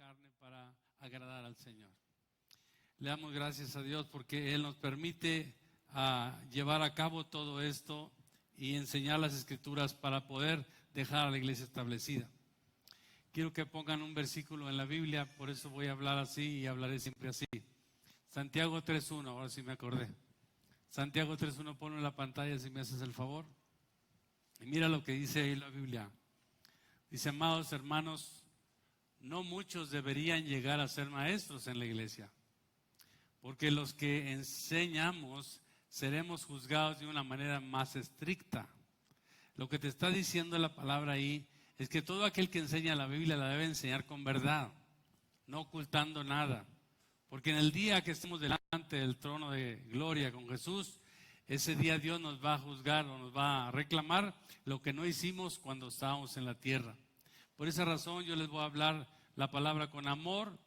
carne para agradar al Señor. Le damos gracias a Dios porque Él nos permite llevar a cabo todo esto y enseñar las Escrituras para poder dejar a la iglesia establecida. Quiero que pongan un versículo en la Biblia, por eso voy a hablar así y hablaré siempre así. Santiago 3.1, ahora sí me acordé. Santiago 3.1, ponlo en la pantalla si me haces el favor. Y mira lo que dice ahí la Biblia. Dice: amados hermanos, no muchos deberían llegar a ser maestros en la iglesia, porque los que enseñamos seremos juzgados de una manera más estricta. Lo que te está diciendo la palabra ahí es que todo aquel que enseña la Biblia la debe enseñar con verdad, no ocultando nada. Porque en el día que estemos delante del trono de gloria con Jesús, ese día Dios nos va a juzgar o nos va a reclamar lo que no hicimos cuando estábamos en la tierra. Por esa razón yo les voy a hablar la palabra con amor,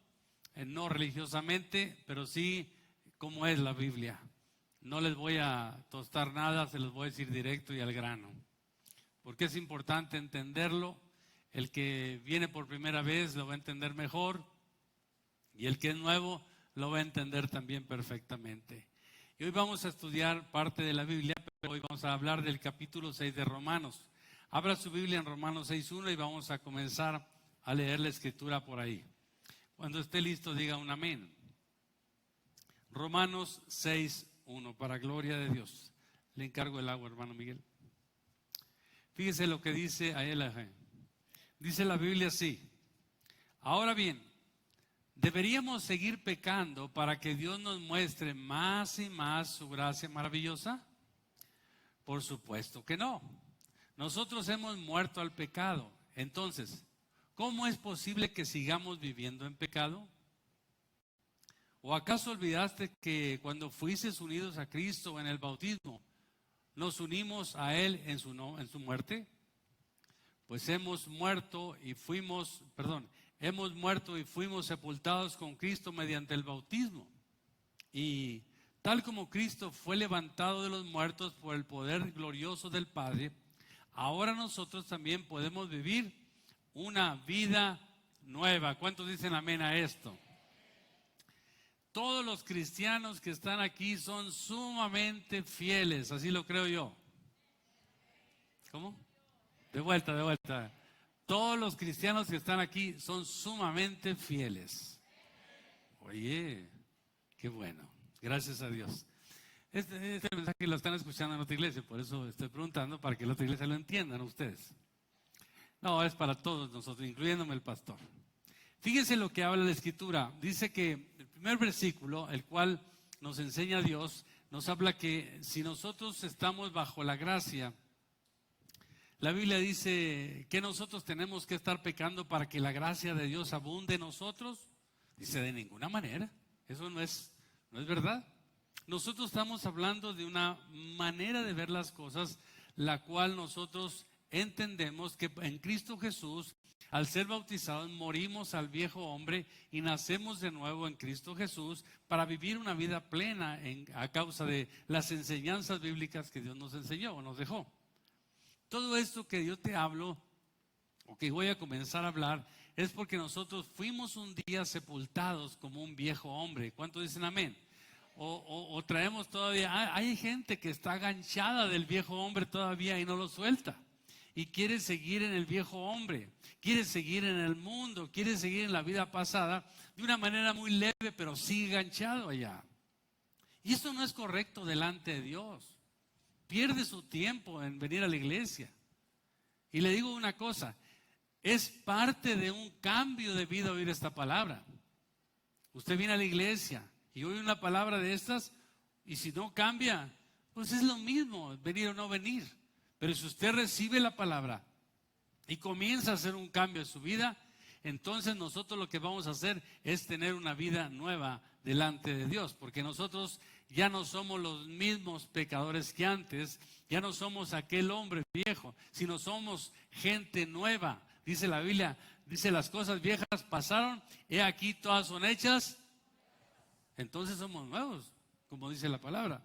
no religiosamente, pero sí como es la Biblia. No les voy a tostar nada, se los voy a decir directo y al grano. Porque es importante entenderlo. El que viene por primera vez lo va a entender mejor, y el que es nuevo lo va a entender también perfectamente. Y hoy vamos a estudiar parte de la Biblia, pero hoy vamos a hablar del capítulo 6 de Romanos. Abra su Biblia en Romanos 6.1 y vamos a comenzar a leer la Escritura por ahí. Cuando esté listo, diga un amén. Romanos 6.1, para gloria de Dios. Le encargo el agua, hermano Miguel. Fíjese lo que dice ahí. Dice la Biblia así: ahora bien, ¿deberíamos seguir pecando para que Dios nos muestre más y más su gracia maravillosa? Por supuesto que no. Nosotros hemos muerto al pecado. Entonces, ¿cómo es posible que sigamos viviendo en pecado? ¿O acaso olvidaste que cuando fuisteis unidos a Cristo en el bautismo, nos unimos a Él en su muerte? Pues hemos muerto y fuimos sepultados con Cristo mediante el bautismo. Y tal como Cristo fue levantado de los muertos por el poder glorioso del Padre, ahora nosotros también podemos vivir una vida nueva. ¿Cuántos dicen amén a esto? Todos los cristianos que están aquí son sumamente fieles, así lo creo yo. ¿Cómo? De vuelta. Todos los cristianos que están aquí son sumamente fieles. Oye, qué bueno, gracias a Dios. Este mensaje lo están escuchando en otra iglesia, por eso estoy preguntando para que la otra iglesia lo entiendan ustedes. No, es para todos nosotros, incluyéndome el pastor. Fíjense lo que habla la Escritura. Dice que el primer versículo, el cual nos enseña Dios, nos habla que si nosotros estamos bajo la gracia, la Biblia dice que nosotros tenemos que estar pecando para que la gracia de Dios abunde en nosotros. Dice, de ninguna manera. Eso no es verdad. Nosotros estamos hablando de una manera de ver las cosas, la cual nosotros entendemos que en Cristo Jesús, al ser bautizados, morimos al viejo hombre y nacemos de nuevo en Cristo Jesús para vivir una vida plena a causa de las enseñanzas bíblicas que Dios nos enseñó o nos dejó. Todo esto que yo te hablo, o que voy a comenzar a hablar, es porque nosotros fuimos un día sepultados como un viejo hombre. ¿Cuántos dicen amén? O traemos todavía, hay gente que está aganchada del viejo hombre todavía y no lo suelta. Y quiere seguir en el viejo hombre, quiere seguir en el mundo, quiere seguir en la vida pasada de una manera muy leve, pero sigue enganchado allá. Y esto no es correcto delante de Dios. Pierde su tiempo en venir a la iglesia. Y le digo una cosa, es parte de un cambio de vida oír esta palabra. Usted viene a la iglesia y oye una palabra de estas, y si no cambia, pues es lo mismo, venir o no venir. Pero si usted recibe la palabra y comienza a hacer un cambio en su vida, entonces nosotros lo que vamos a hacer es tener una vida nueva delante de Dios, porque nosotros ya no somos los mismos pecadores que antes, ya no somos aquel hombre viejo, sino somos gente nueva. Dice la Biblia, dice, las cosas viejas pasaron, he aquí todas son hechas. Entonces somos nuevos, como dice la palabra.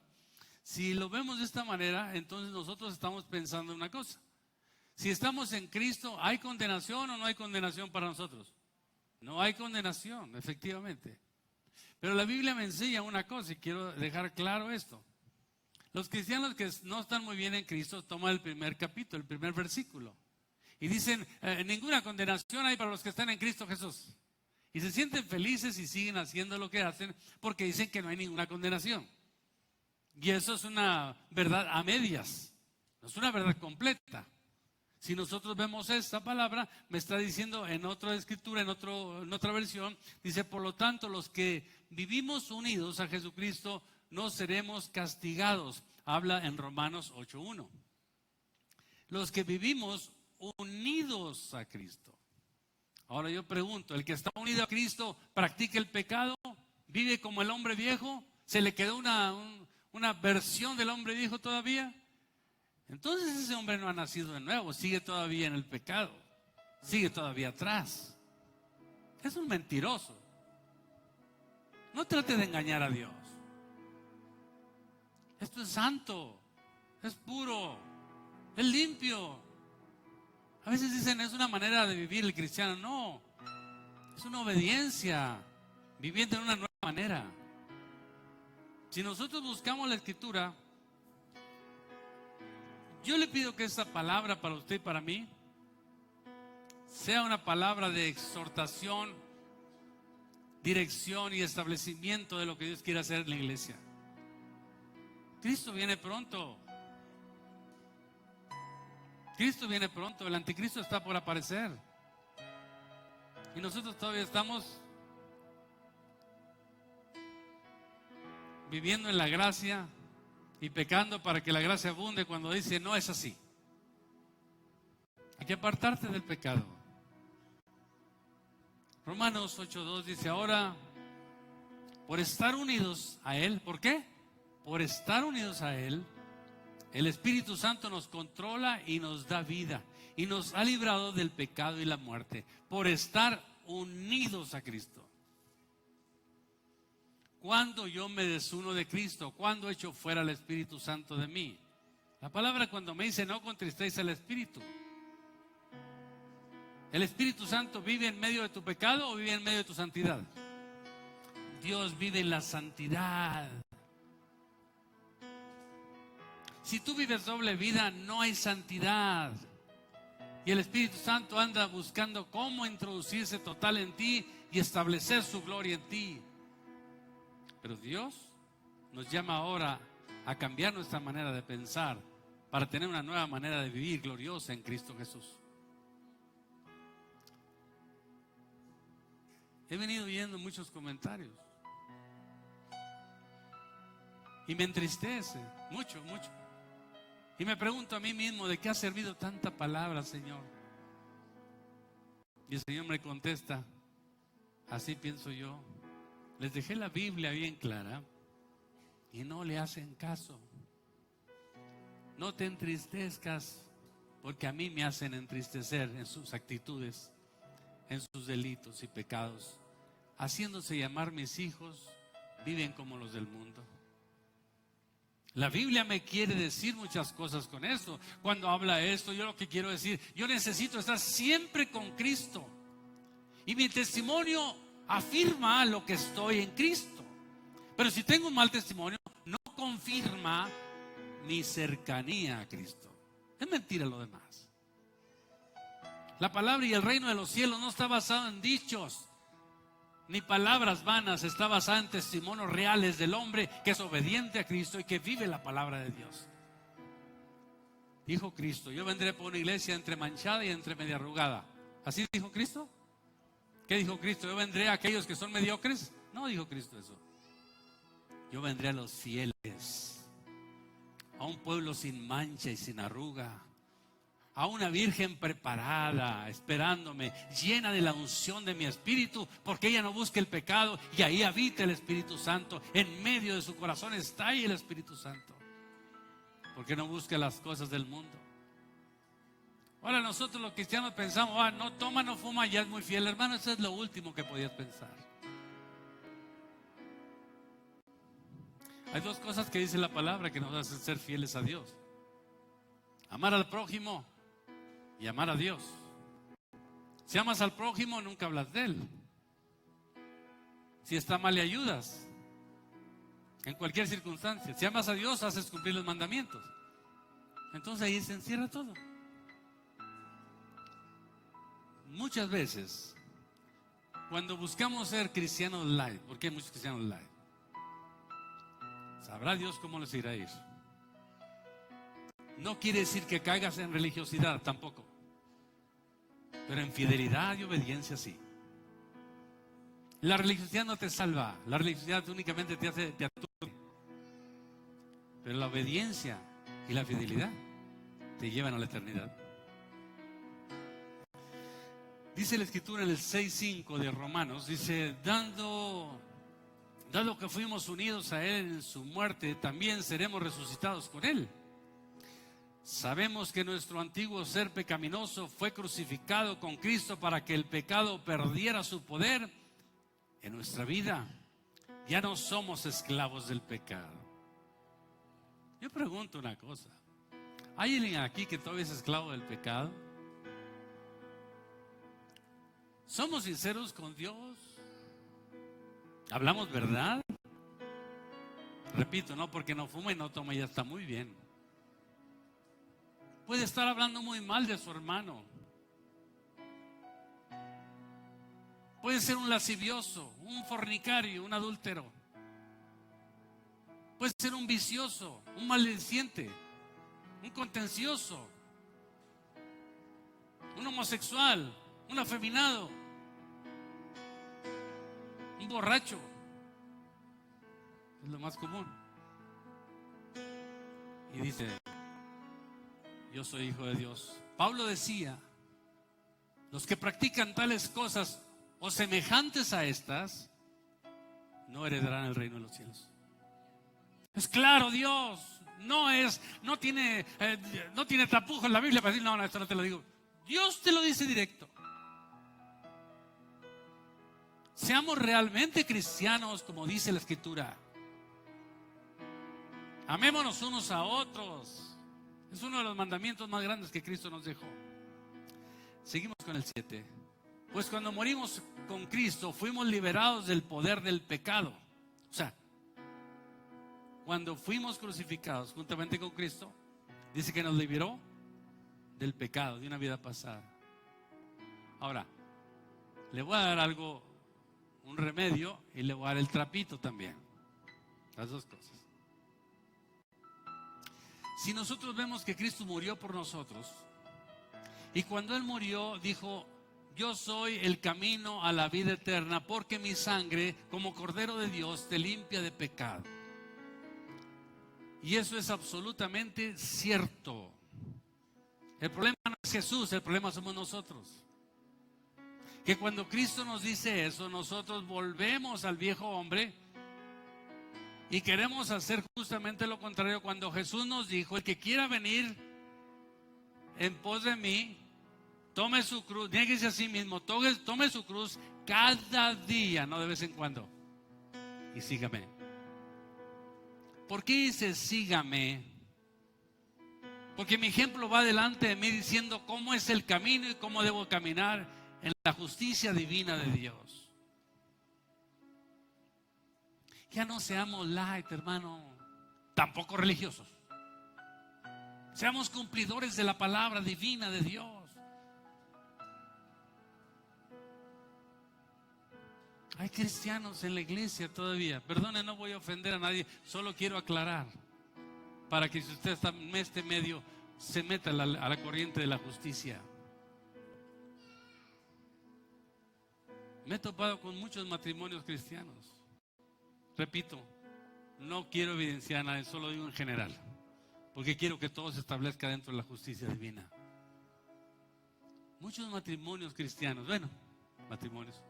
Si lo vemos de esta manera, entonces nosotros estamos pensando en una cosa. Si estamos en Cristo, ¿hay condenación o no hay condenación para nosotros? No hay condenación, efectivamente. Pero la Biblia me enseña una cosa y quiero dejar claro esto. Los cristianos que no están muy bien en Cristo toman el primer capítulo, el primer versículo. Y dicen, ninguna condenación hay para los que están en Cristo Jesús. Y se sienten felices y siguen haciendo lo que hacen porque dicen que no hay ninguna condenación. Y eso es una verdad a medias, no es una verdad completa. Si nosotros vemos esta palabra, me está diciendo en otra escritura, en otra versión, dice, por lo tanto, los que vivimos unidos a Jesucristo no seremos castigados. Habla en Romanos 8:1. Los que vivimos unidos a Cristo. Ahora yo pregunto, ¿el que está unido a Cristo practica el pecado? ¿Vive como el hombre viejo? ¿Se le quedó una versión del hombre viejo todavía? Entonces ese hombre no ha nacido de nuevo, sigue todavía en el pecado, sigue todavía atrás. Es un mentiroso. No trate de engañar a Dios. Esto es santo, es puro, es limpio. A veces dicen es una manera de vivir el cristiano. No, es una obediencia, viviendo de una nueva manera. Si nosotros buscamos la Escritura, yo le pido que esta palabra para usted y para mí sea una palabra de exhortación, dirección y establecimiento de lo que Dios quiere hacer en la iglesia. Cristo viene pronto. Cristo viene pronto. El anticristo está por aparecer. Y nosotros todavía estamos viviendo en la gracia y pecando para que la gracia abunde cuando dice no es así. Hay que apartarte del pecado. Romanos 8:2 dice, ahora por estar unidos a Él, ¿por qué? Por estar unidos a Él, el Espíritu Santo nos controla y nos da vida y nos ha librado del pecado y la muerte, por estar unidos a Cristo. Cuando yo me desuno de Cristo, cuando echo fuera el Espíritu Santo de mí. La palabra cuando me dice no contristéis al Espíritu. ¿El Espíritu Santo vive en medio de tu pecado o vive en medio de tu santidad? Dios vive en la santidad. Si tú vives doble vida, no hay santidad. Y el Espíritu Santo anda buscando cómo introducirse total en ti y establecer su gloria en ti. Pero Dios nos llama ahora a cambiar nuestra manera de pensar para tener una nueva manera de vivir gloriosa en Cristo Jesús. He venido viendo muchos comentarios y me entristece mucho. Y me pregunto a mí mismo, ¿de qué ha servido tanta palabra, Señor? Y el Señor me contesta, así pienso yo. Les dejé la Biblia bien clara y no le hacen caso. No te entristezcas porque a mí me hacen entristecer en sus actitudes, en sus delitos y pecados. Haciéndose llamar mis hijos, viven como los del mundo. La Biblia me quiere decir muchas cosas con esto. Cuando habla esto, yo lo que quiero decir, yo necesito estar siempre con Cristo. Y mi testimonio afirma lo que estoy en Cristo. Pero si tengo un mal testimonio, no confirma mi cercanía a Cristo. Es mentira lo demás. La palabra y el reino de los cielos no está basado en dichos ni palabras vanas, está basada en testimonios reales del hombre que es obediente a Cristo y que vive la palabra de Dios. Dijo Cristo, yo vendré por una iglesia entre manchada y entre media arrugada. ¿Así dijo Cristo? ¿Qué dijo Cristo? ¿Yo vendré a aquellos que son mediocres? No dijo Cristo eso. Yo vendré a los fieles, a un pueblo sin mancha y sin arruga, a una virgen preparada, esperándome, llena de la unción de mi espíritu, porque ella no busca el pecado y ahí habita el Espíritu Santo. En medio de su corazón está ahí el Espíritu Santo, porque no busca las cosas del mundo. Ahora nosotros los cristianos pensamos, no toma, no fuma, ya es muy fiel. Hermano, eso es lo último que podías pensar. Hay dos cosas que dice la palabra que nos hacen ser fieles a Dios: amar al prójimo y amar a Dios. Si amas al prójimo, nunca hablas de él. Si está mal, le ayudas. En cualquier circunstancia. Si amas a Dios, haces cumplir los mandamientos. Entonces ahí se encierra todo. Muchas veces, cuando buscamos ser cristianos light, porque hay muchos cristianos light, sabrá Dios cómo les irá a ir. No quiere decir que caigas en religiosidad, tampoco. Pero en fidelidad y obediencia sí. La religiosidad no te salva. La religiosidad únicamente te aturde. Pero la obediencia y la fidelidad te llevan a la eternidad. Dice la Escritura en el 6:5 de Romanos, dice, dado que fuimos unidos a Él en su muerte, también seremos resucitados con Él. Sabemos que nuestro antiguo ser pecaminoso fue crucificado con Cristo para que el pecado perdiera su poder en nuestra vida. Ya no somos esclavos del pecado. Yo pregunto una cosa. ¿Hay alguien aquí que todavía es esclavo del pecado? ¿Somos sinceros con Dios? ¿Hablamos verdad? Repito, no porque no fuma y no toma, ya está muy bien. Puede estar hablando muy mal de su hermano. Puede ser un lascivioso, un fornicario, un adúltero. Puede ser un vicioso, un maldiciente, un contencioso, un homosexual, un afeminado, un borracho. Es lo más común. Y dice, yo soy hijo de Dios. Pablo decía, los que practican tales cosas o semejantes a estas, no heredarán el reino de los cielos. Es claro, Dios no tiene tapujos en la Biblia para decir, no, esto no te lo digo. Dios te lo dice directo. Seamos realmente cristianos, como dice la Escritura. Amémonos unos a otros. Es uno de los mandamientos más grandes que Cristo nos dejó. Seguimos con el 7. Pues cuando morimos con Cristo, fuimos liberados del poder del pecado. O sea, cuando fuimos crucificados juntamente con Cristo, dice que nos liberó del pecado, de una vida pasada. Ahora, le voy a dar algo, un remedio, y le voy a dar el trapito también. Las dos cosas. Si nosotros vemos que Cristo murió por nosotros, y cuando Él murió dijo, yo soy el camino a la vida eterna, porque mi sangre, como Cordero de Dios, te limpia de pecado. Y eso es absolutamente cierto. El problema no es Jesús, el problema somos nosotros. Que cuando Cristo nos dice eso, nosotros volvemos al viejo hombre y queremos hacer justamente lo contrario. Cuando Jesús nos dijo, el que quiera venir en pos de mí, tome su cruz, niéguese a sí mismo, tome su cruz cada día, no de vez en cuando, y sígame. ¿Por qué dice sígame? Porque mi ejemplo va delante de mí diciendo cómo es el camino y cómo debo caminar en la justicia divina de Dios. Ya no seamos light, hermano, tampoco religiosos. Seamos cumplidores de la palabra divina de Dios. Hay cristianos en la iglesia todavía. Perdone, no voy a ofender a nadie, solo quiero aclarar para que si usted está en este medio se meta a la corriente de la justicia. Me he topado con muchos matrimonios cristianos. Repito, no quiero evidenciar a nadie, solo digo en general, porque quiero que todo se establezca dentro de la justicia divina. Muchos matrimonios cristianos, matrimonios,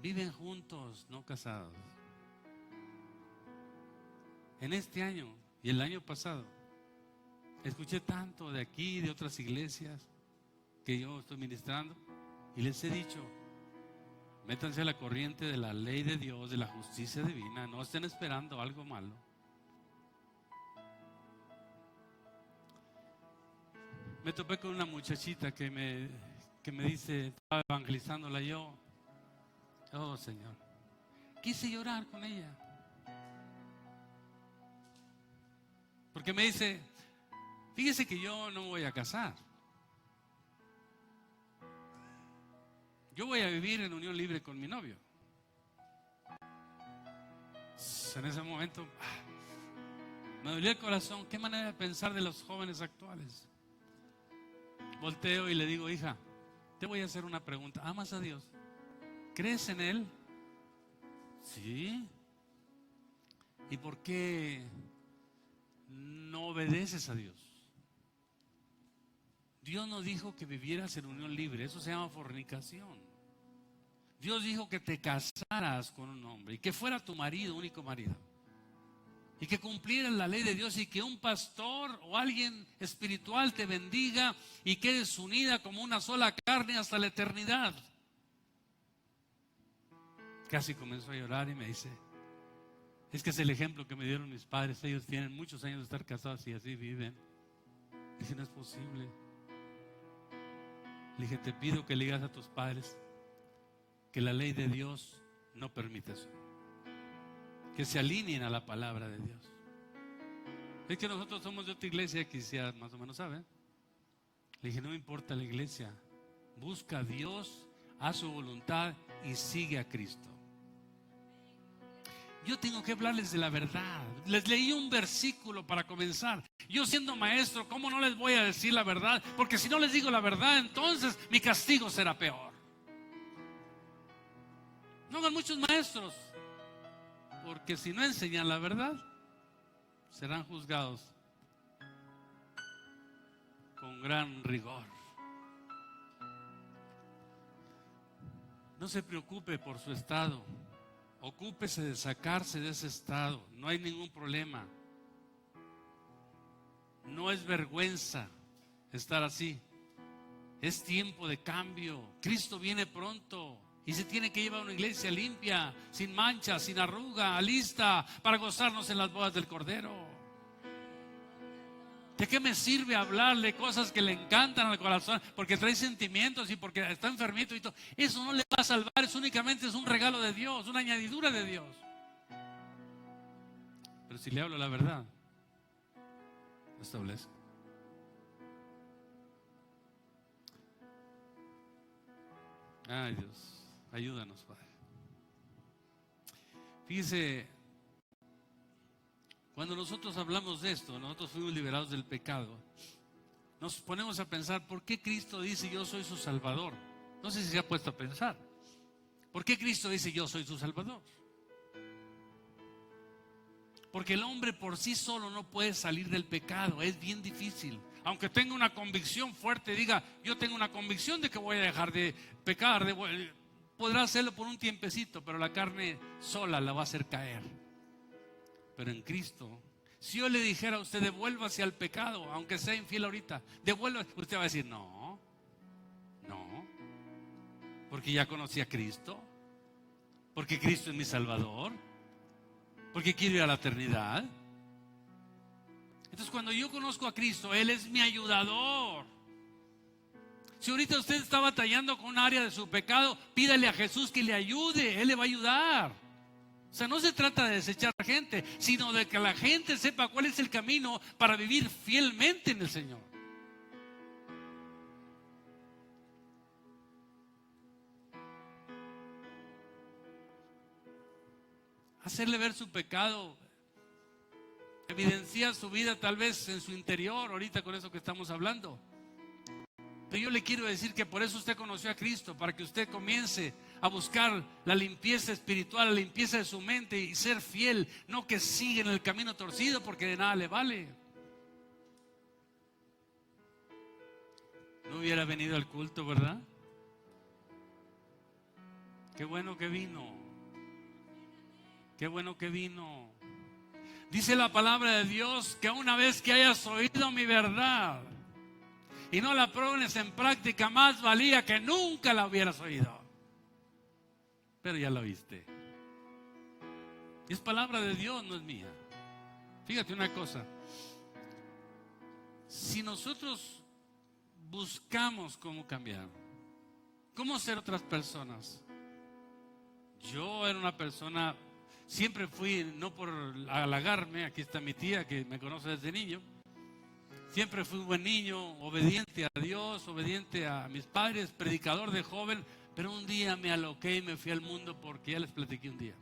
viven juntos, no casados. En este año y el año pasado, escuché tanto de aquí y de otras iglesias que yo estoy ministrando y les he dicho, métanse a la corriente de la ley de Dios, de la justicia divina, no estén esperando algo malo. Me topé con una muchachita que me dice, estaba evangelizándola yo, oh Señor, quise llorar con ella. Porque me dice, fíjese que yo no me voy a casar. Yo voy a vivir en unión libre con mi novio. En ese momento me dolió el corazón. Qué manera de pensar de los jóvenes actuales. Volteo y le digo, hija, te voy a hacer una pregunta. ¿Amas a Dios? ¿Crees en Él? Sí. ¿Y por qué no obedeces a Dios? Dios no dijo que vivieras en unión libre. Eso se llama fornicación. Dios dijo que te casaras con un hombre y que fuera tu marido, único marido, y que cumplieras la ley de Dios, y que un pastor o alguien espiritual te bendiga y quedes unida como una sola carne hasta la eternidad. Casi comenzó a llorar y me dice, es que es el ejemplo que me dieron mis padres. Ellos tienen muchos años de estar casados y así viven. Dije, no es posible. Le dije, te pido que le digas a tus padres que la ley de Dios no permite eso, que se alineen a la palabra de Dios. Es que nosotros somos de otra iglesia que ya más o menos saben. Le dije, no me importa la iglesia, busca a Dios, haz su voluntad y sigue a Cristo. Yo tengo que hablarles de la verdad. Les leí un versículo para comenzar. Yo siendo maestro, ¿cómo no les voy a decir la verdad? Porque si no les digo la verdad, entonces mi castigo será peor. No hagan muchos maestros, porque si no enseñan la verdad, serán juzgados con gran rigor. No se preocupe por su estado. Ocúpese de sacarse de ese estado. No hay ningún problema. No es vergüenza estar así. Es tiempo de cambio. Cristo viene pronto y se tiene que llevar a una iglesia limpia, sin mancha, sin arruga, lista para gozarnos en las bodas del Cordero. ¿De qué me sirve hablarle cosas que le encantan al corazón? Porque trae sentimientos y porque está enfermito y todo. Eso no le va a salvar, eso únicamente es un regalo de Dios, una añadidura de Dios. Pero si le hablo la verdad, lo establezco. Ay, Dios, ayúdanos, Padre. Fíjese, cuando nosotros hablamos de esto, nosotros fuimos liberados del pecado, nos ponemos a pensar, ¿por qué Cristo dice yo soy su Salvador? No sé si se ha puesto a pensar. ¿Por qué Cristo dice yo soy su Salvador? Porque el hombre por sí solo no puede salir del pecado, es bien difícil. Aunque tenga una convicción fuerte, diga, yo tengo una convicción de que voy a dejar de pecar, podrá hacerlo por un tiempecito, pero la carne sola la va a hacer caer. Pero en Cristo, si yo le dijera a usted, devuélvase al pecado, aunque sea infiel ahorita, devuélvase, usted va a decir, no, porque ya conocí a Cristo, porque Cristo es mi Salvador, porque quiero ir a la eternidad. Entonces, cuando yo conozco a Cristo, Él es mi ayudador. Si ahorita usted está batallando con un área de su pecado, pídale a Jesús que le ayude, Él le va a ayudar. O sea, no se trata de desechar gente, sino de que la gente sepa cuál es el camino para vivir fielmente en el Señor. Hacerle ver su pecado evidencia su vida tal vez en su interior, ahorita con eso que estamos hablando. Pero yo le quiero decir que por eso usted conoció a Cristo, para que usted comience a buscar la limpieza espiritual, la limpieza de su mente y ser fiel, no que siga en el camino torcido, porque de nada le vale. No hubiera venido al culto, ¿verdad? Qué bueno que vino. Qué bueno que vino. Dice la palabra de Dios que una vez que hayas oído mi verdad y no la pones en práctica, más valía que nunca la hubieras oído. Pero ya la oíste. Y es palabra de Dios, no es mía. Fíjate una cosa. Si nosotros buscamos cómo cambiar, cómo ser otras personas, Yo era una persona, siempre fui, no por halagarme, aquí está mi tía que me conoce desde niño, siempre fui un buen niño, obediente a Dios, obediente a mis padres, predicador de joven, pero un día me aloqué y me fui al mundo porque ya les platiqué un día.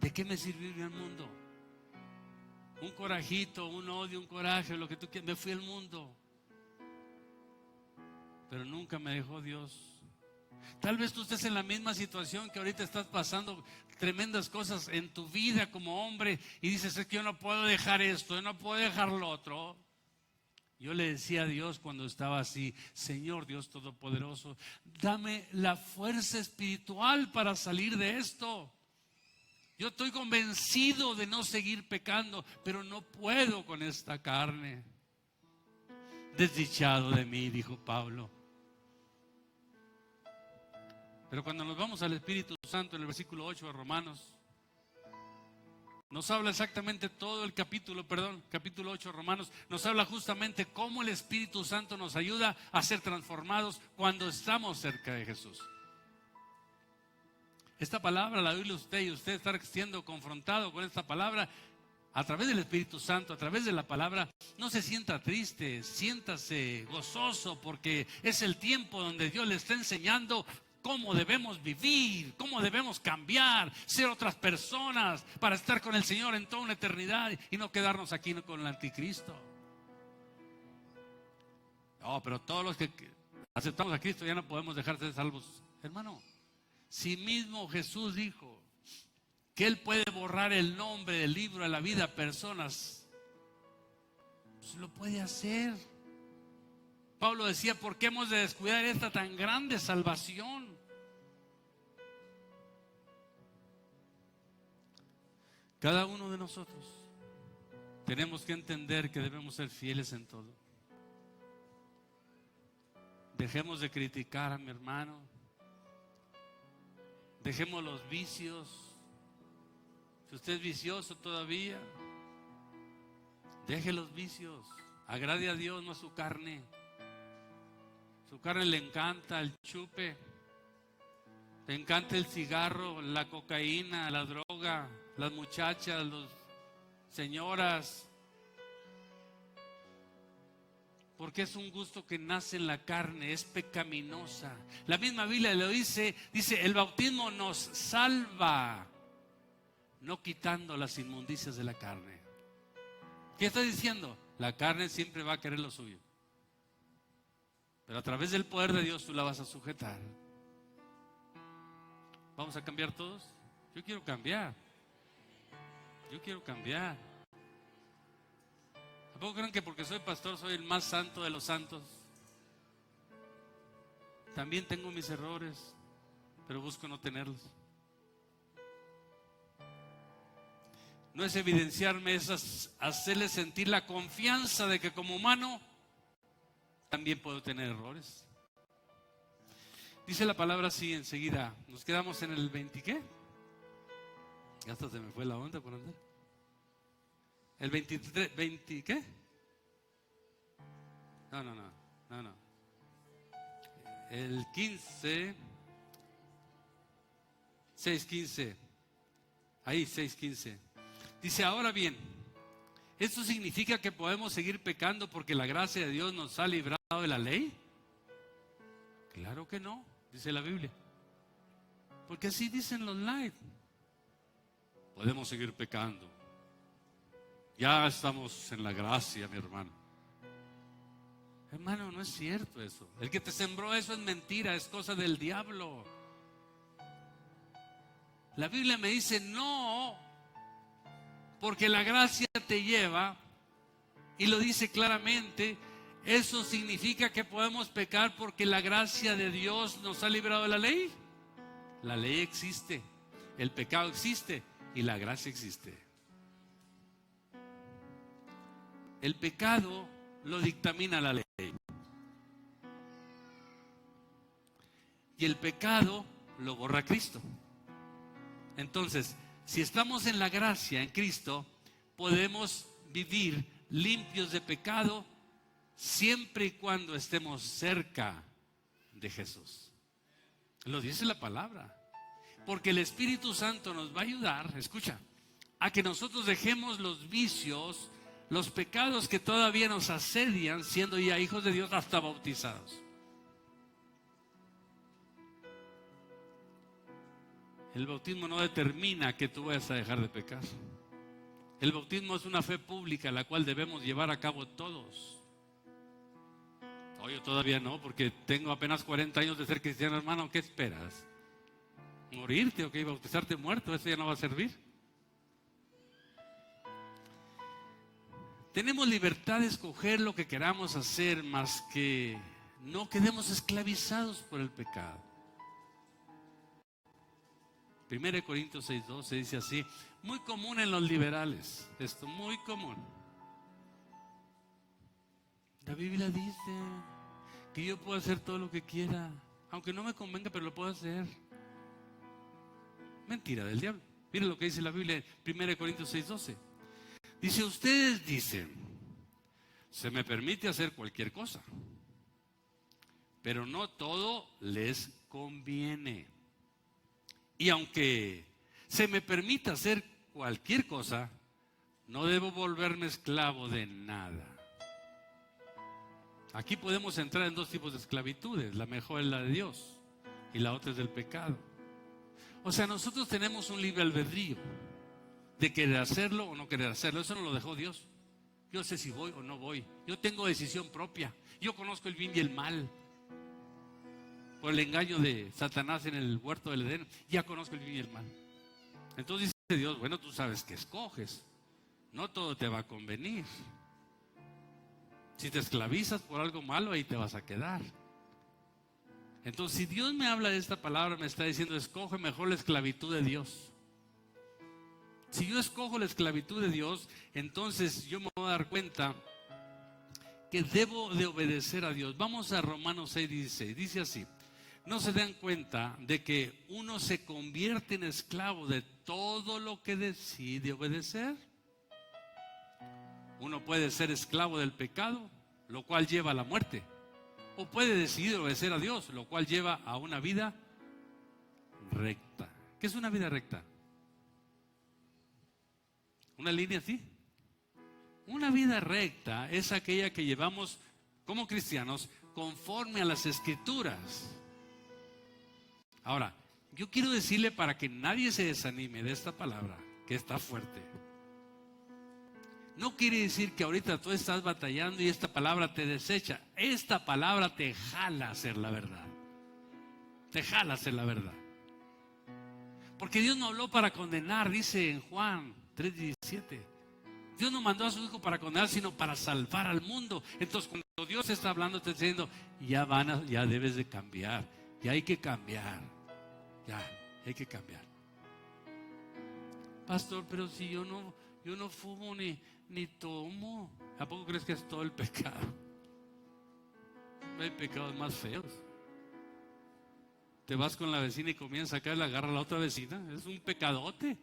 ¿De qué me sirvió irme al mundo? Un corajito, un odio, un coraje, lo que tú quieras, me fui al mundo. Pero nunca me dejó Dios. Tal vez tú estés en la misma situación que ahorita estás pasando tremendas cosas en tu vida como hombre y dices, es que yo no puedo dejar esto, yo no puedo dejar lo otro. Yo le decía a Dios cuando estaba así, Señor Dios Todopoderoso, dame la fuerza espiritual para salir de esto. Yo estoy convencido de no seguir pecando, pero no puedo con esta carne. Desdichado de mí, dijo Pablo. Pero cuando nos vamos al Espíritu Santo en el versículo 8 de Romanos, nos habla exactamente todo el capítulo 8 de Romanos, nos habla justamente cómo el Espíritu Santo nos ayuda a ser transformados cuando estamos cerca de Jesús. Esta palabra la oír usted y usted estar siendo confrontado con esta palabra a través del Espíritu Santo, a través de la palabra. No se sienta triste, siéntase gozoso porque es el tiempo donde Dios le está enseñando cómo debemos vivir, cómo debemos cambiar, ser otras personas para estar con el Señor en toda una eternidad y no quedarnos aquí con el anticristo. No, pero todos los que aceptamos a Cristo ya no podemos dejar de ser salvos. Hermano, si mismo Jesús dijo que Él puede borrar el nombre del libro de la vida a personas, pues lo puede hacer. Pablo decía, ¿por qué hemos de descuidar esta tan grande salvación? Cada uno de nosotros tenemos que entender que debemos ser fieles en todo. Dejemos de criticar a mi hermano. Dejemos los vicios. Si usted es vicioso todavía, deje los vicios. Agrade a Dios, no a su carne. Su carne le encanta el chupe, le encanta el cigarro, la cocaína, la droga, las muchachas, las señoras. Porque es un gusto que nace en la carne, es pecaminosa. La misma Biblia lo dice, el bautismo nos salva, no quitando las inmundicias de la carne. ¿Qué está diciendo? La carne siempre va a querer lo suyo. Pero a través del poder de Dios tú la vas a sujetar. ¿Vamos a cambiar todos? Yo quiero cambiar. Yo quiero cambiar. ¿Tampoco creen que porque soy pastor soy el más santo de los santos? También tengo mis errores, pero busco no tenerlos. No es evidenciarme, es hacerle sentir la confianza de que como humano también puedo tener errores. Dice la palabra así enseguida. Nos quedamos en el 20, ¿qué? Ya hasta se me fue la onda por andar. El 23, 20, ¿qué? No. El 15, 6:15. Ahí, 6:15. Dice, ahora bien, ¿esto significa que podemos seguir pecando porque la gracia de Dios nos ha librado de la ley? Claro que no, dice la Biblia. Porque así dicen los light. Podemos seguir pecando. Ya estamos en la gracia, mi hermano. Hermano, no es cierto eso. El que te sembró eso es mentira, es cosa del diablo. La Biblia me dice no, porque la gracia te lleva, y lo dice claramente. ¿Eso significa que podemos pecar porque la gracia de Dios nos ha librado de la ley? La ley existe, el pecado existe y la gracia existe. El pecado lo dictamina la ley. Y el pecado lo borra Cristo. Entonces, si estamos en la gracia en Cristo, podemos vivir limpios de pecado siempre y cuando estemos cerca de Jesús. Lo dice la palabra. Porque el Espíritu Santo nos va a ayudar, escucha, a que nosotros dejemos los vicios, los pecados que todavía nos asedian, siendo ya hijos de Dios hasta bautizados. El bautismo no determina que tú vayas a dejar de pecar. El bautismo es una fe pública la cual debemos llevar a cabo todos. Yo todavía no, porque tengo apenas 40 años de ser cristiano, hermano. ¿Qué esperas? ¿Morirte o qué? ¿Bautizarte muerto? Eso ya no va a servir. Tenemos libertad de escoger lo que queramos hacer, más que no quedemos esclavizados por el pecado. 1 Corintios 6:12 dice así, muy común en los liberales, esto muy común. La Biblia dice que yo puedo hacer todo lo que quiera, aunque no me convenga, pero lo puedo hacer. Mentira del diablo. Miren lo que dice la Biblia en 1 Corintios 6:12. Dice, ustedes dicen, se me permite hacer cualquier cosa, pero no todo les conviene. Y aunque se me permita hacer cualquier cosa, no debo volverme esclavo de nada. Aquí podemos entrar en dos tipos de esclavitudes. La mejor es la de Dios y la otra es del pecado. O sea, nosotros tenemos un libre albedrío de querer hacerlo o no querer hacerlo. Eso no lo dejó Dios. Yo sé si voy o no voy. Yo tengo decisión propia. Yo conozco el bien y el mal. Por el engaño de Satanás en el huerto del Edén, ya conozco el bien y el mal. Entonces dice Dios, bueno, tú sabes que escoges. No todo te va a convenir. Si te esclavizas por algo malo, ahí te vas a quedar. Entonces, si Dios me habla de esta palabra, me está diciendo, escoge mejor la esclavitud de Dios. Si yo escojo la esclavitud de Dios, entonces yo me voy a dar cuenta que debo de obedecer a Dios. Vamos a Romanos 6:16. Dice así, ¿no se dan cuenta de que uno se convierte en esclavo de todo lo que decide obedecer? Uno puede ser esclavo del pecado, lo cual lleva a la muerte. O puede decidir obedecer a Dios, lo cual lleva a una vida recta. ¿Qué es una vida recta? ¿Una línea así? Una vida recta es aquella que llevamos como cristianos conforme a las Escrituras. Ahora, yo quiero decirle para que nadie se desanime de esta palabra, que está fuerte. No quiere decir que ahorita tú estás batallando y esta palabra te desecha. Esta palabra te jala a hacer la verdad. Te jala a hacer la verdad. Porque Dios no habló para condenar, dice en Juan 3:17. Dios no mandó a su Hijo para condenar, sino para salvar al mundo. Entonces, cuando Dios está hablando, te está diciendo, ya debes de cambiar. Ya hay que cambiar. Ya hay que cambiar. Pastor, pero si yo no fumo ni tomo. ¿A poco crees que es todo el pecado? Hay pecados más feos. Te vas con la vecina y comienzas a caer, la agarra a la otra vecina. Es un pecadote.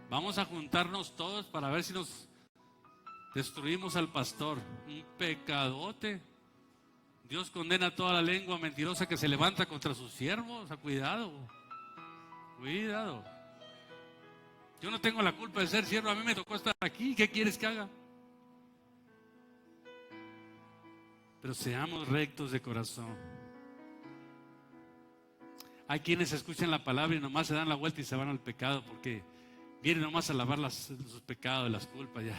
Vamos a juntarnos todos para ver si nos destruimos al pastor. Un pecadote. Dios condena a toda la lengua mentirosa que se levanta contra sus siervos. O sea, cuidado. Cuidado. Yo no tengo la culpa de ser siervo, a mí me tocó estar aquí. ¿Qué quieres que haga? Pero seamos rectos de corazón. Hay quienes escuchan la palabra y nomás se dan la vuelta y se van al pecado porque vienen nomás a lavar sus pecados, las culpas. Ya.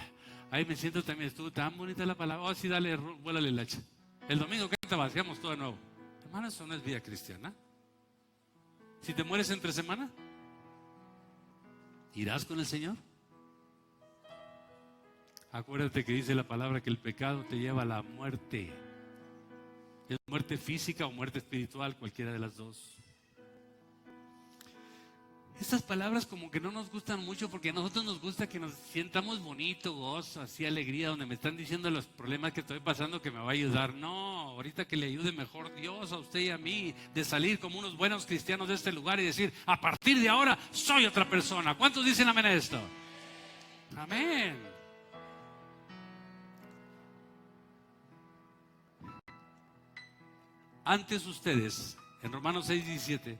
Ahí me siento también, estuvo tan bonita la palabra. Oh, sí, dale, vuélale la hacha. El domingo que te vaciamos todo de nuevo. Hermano, eso no es vida cristiana. Si te mueres entre semana, ¿irás con el Señor? Acuérdate que dice la palabra que el pecado te lleva a la muerte. Es muerte física o muerte espiritual, cualquiera de las dos. Estas palabras como que no nos gustan mucho porque a nosotros nos gusta que nos sientamos bonito, gozo, así alegría, donde me están diciendo los problemas que estoy pasando que me va a ayudar. No, ahorita que le ayude mejor Dios a usted y a mí de salir como unos buenos cristianos de este lugar y decir, a partir de ahora soy otra persona. ¿Cuántos dicen amén a esto? Amén. Antes ustedes, en Romanos 6:17,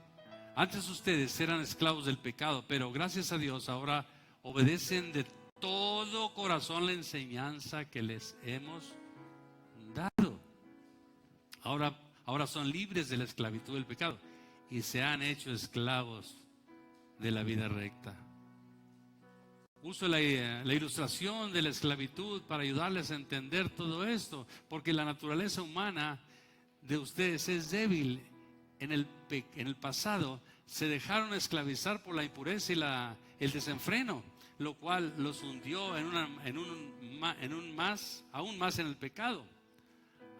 antes ustedes eran esclavos del pecado, pero gracias a Dios ahora obedecen de todo corazón la enseñanza que les hemos dado. Ahora son libres de la esclavitud del pecado y se han hecho esclavos de la vida recta. Uso la ilustración de la esclavitud para ayudarles a entender todo esto, porque la naturaleza humana de ustedes es débil. En el pasado se dejaron esclavizar por la impureza y el desenfreno, lo cual los hundió aún más en el pecado.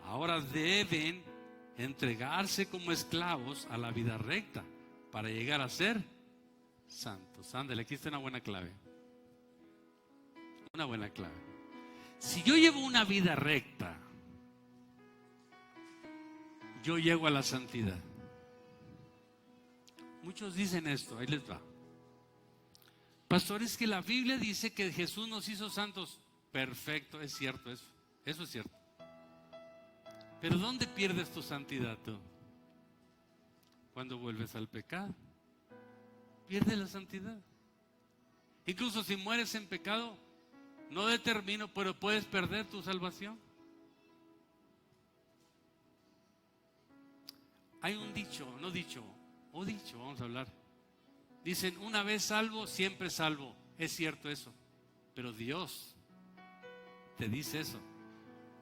Ahora deben entregarse como esclavos a la vida recta para llegar a ser santos. Ándale, aquí está una buena clave. Una buena clave. Si yo llevo una vida recta, yo llego a la santidad. Muchos dicen esto, ahí les va. Pastor, es que la Biblia dice que Jesús nos hizo santos. Perfecto, es cierto eso. Eso es cierto. Pero ¿dónde pierdes tu santidad tú? Cuando vuelves al pecado. Pierdes la santidad. Incluso si mueres en pecado, no determino, pero puedes perder tu salvación. Hay un dicho, vamos a hablar. Dicen, una vez salvo, siempre salvo. Es cierto eso, pero Dios te dice eso.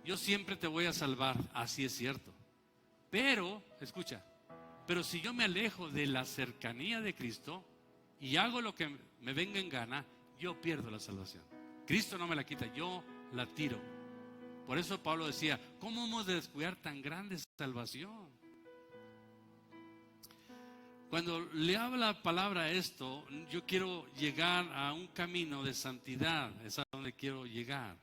Yo siempre te voy a salvar, así es cierto. Pero, escucha, pero si yo me alejo de la cercanía de Cristo y hago lo que me venga en gana, yo pierdo la salvación. Cristo no me la quita, yo la tiro. Por eso Pablo decía, ¿cómo hemos de descuidar tan grande salvación? Cuando le habla la palabra esto, yo quiero llegar a un camino de santidad, es a donde quiero llegar.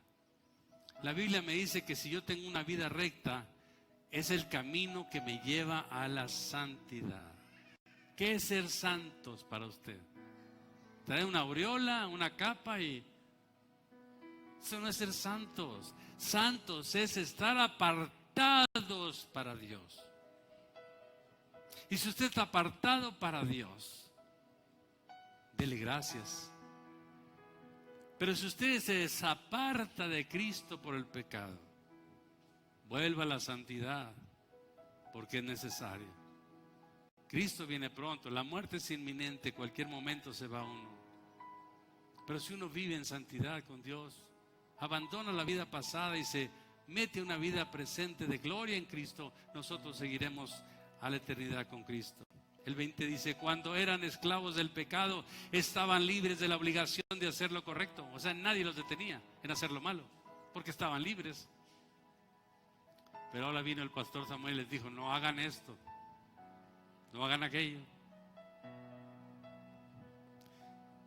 La Biblia me dice que si yo tengo una vida recta, es el camino que me lleva a la santidad. ¿Qué es ser santos para usted? Traer una aureola, una capa y... Eso no es ser santos. Santos es estar apartados para Dios. Y si usted está apartado para Dios, dele gracias. Pero si usted se desaparta de Cristo por el pecado, vuelva a la santidad, porque es necesario. Cristo viene pronto, la muerte es inminente, cualquier momento se va uno. Pero si uno vive en santidad con Dios, abandona la vida pasada y se mete a una vida presente de gloria en Cristo, nosotros seguiremos a la eternidad con Cristo. El 20 dice, cuando eran esclavos del pecado, estaban libres de la obligación de hacer lo correcto. O sea, nadie los detenía en hacer lo malo, porque estaban libres. Pero ahora vino el pastor Samuel y les dijo, no hagan esto, no hagan aquello.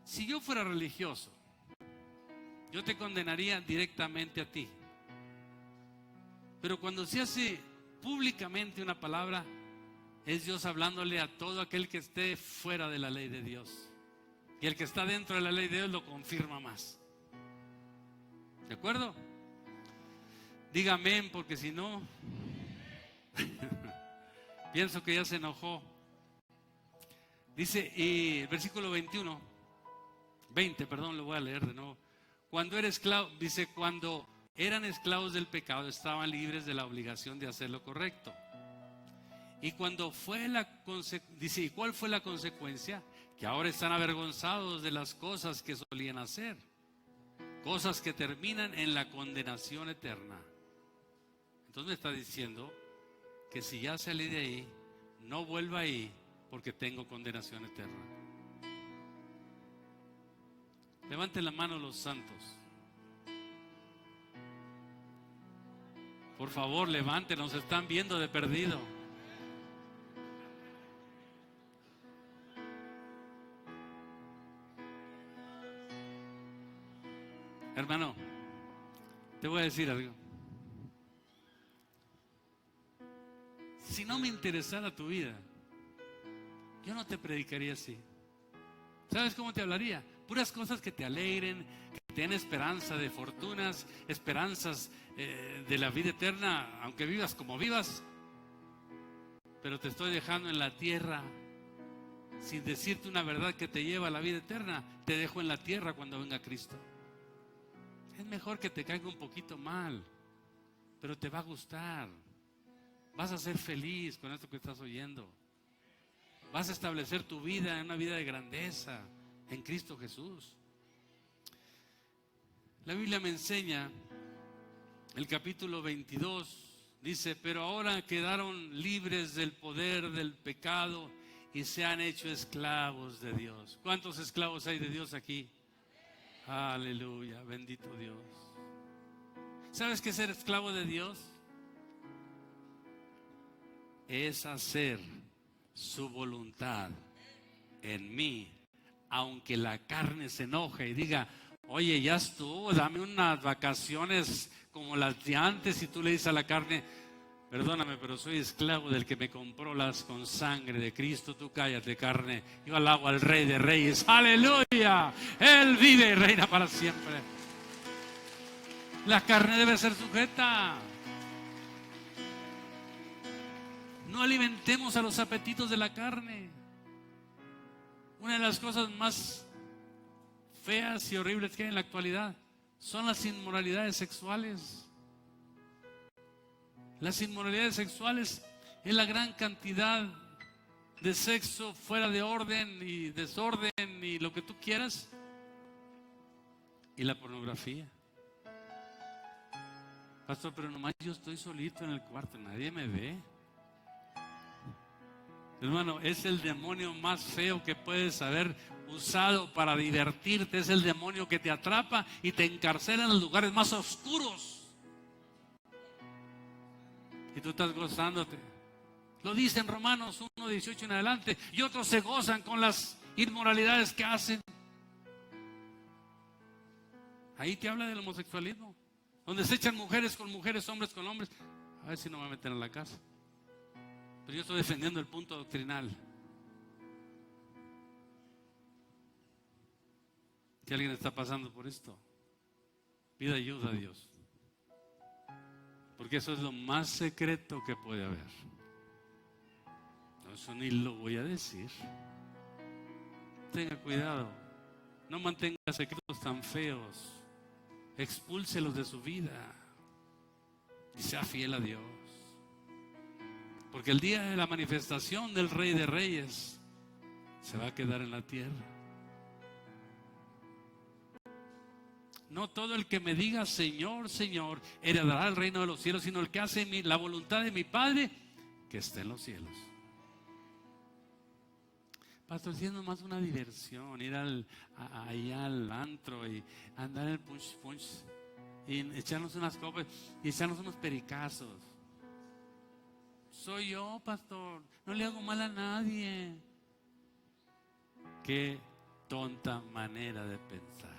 Si yo fuera religioso, yo te condenaría directamente a ti. Pero cuando se hace públicamente una palabra, es Dios hablándole a todo aquel que esté fuera de la ley de Dios. Y el que está dentro de la ley de Dios lo confirma más. ¿De acuerdo? Diga amén, porque si no, pienso que ya se enojó. Dice, y versículo 20, lo voy a leer de nuevo. Cuando era esclavo, dice, cuando eran esclavos del pecado, estaban libres de la obligación de hacer lo correcto. Y cuando fue dice, ¿y cuál fue la consecuencia? Que ahora están avergonzados de las cosas que solían hacer. Cosas que terminan en la condenación eterna. Entonces me está diciendo que si ya salí de ahí, no vuelva ahí porque tengo condenación eterna. Levanten la mano los santos. Por favor, levanten, nos están viendo de perdido. Hermano, te voy a decir algo. Si no me interesara tu vida, yo no te predicaría así. ¿Sabes cómo te hablaría? Puras cosas que te alegren, que te den esperanza de fortunas, esperanzas de la vida eterna, aunque vivas como vivas. pero te estoy dejando en la tierra sin decirte una verdad que te lleva a la vida eterna. Te dejo en la tierra cuando venga Cristo. Es mejor que te caiga un poquito mal, pero te va a gustar. Vas a ser feliz con esto que estás oyendo. Vas a establecer tu vida en una vida de grandeza en Cristo Jesús. La Biblia me enseña, el capítulo 22 dice: pero ahora quedaron libres del poder del pecado y se han hecho esclavos de Dios. ¿Cuántos esclavos hay de Dios aquí? Aleluya, bendito Dios. ¿Sabes qué es ser esclavo de Dios? Es hacer su voluntad en mí, aunque la carne se enoje y diga: oye, ya estuvo, dame unas vacaciones como las de antes. Y tú le dices a la carne: perdóname, pero soy esclavo del que me compró las con sangre de Cristo. Tú cállate, carne. Yo alabo al Rey de Reyes. ¡Aleluya! Él vive y reina para siempre. La carne debe ser sujeta. No alimentemos a los apetitos de la carne. Una de las cosas más feas y horribles que hay en la actualidad son las inmoralidades sexuales. Las inmoralidades sexuales es la gran cantidad de sexo fuera de orden y desorden y lo que tú quieras. Y la pornografía. Pastor, pero nomás yo estoy solito en el cuarto, nadie me ve. Hermano, es el demonio más feo que puedes haber usado para divertirte. Es el demonio que te atrapa y te encarcela en los lugares más oscuros. Y tú estás gozándote. Lo dice en Romanos 1:18 en adelante. Y otros se gozan con las inmoralidades que hacen. Ahí te habla del homosexualismo, donde se echan mujeres con mujeres, hombres con hombres. A ver si no me meten a la casa. Pero yo estoy defendiendo el punto doctrinal. Si alguien está pasando por esto, pida ayuda a Dios. Porque eso es lo más secreto que puede haber. No, eso ni lo voy a decir. Tenga cuidado. No mantenga secretos tan feos. Expúlselos de su vida. Y sea fiel a Dios. Porque el día de la manifestación del Rey de Reyes se va a quedar en la tierra. No todo el que me diga Señor, Señor, heredará el reino de los cielos, sino el que hace la voluntad de mi Padre que está en los cielos. Pastor, siendo más una diversión, ir allá al antro y andar en el punch punch y echarnos unas copas y echarnos unos pericazos. Soy yo, pastor, no le hago mal a nadie. Qué tonta manera de pensar.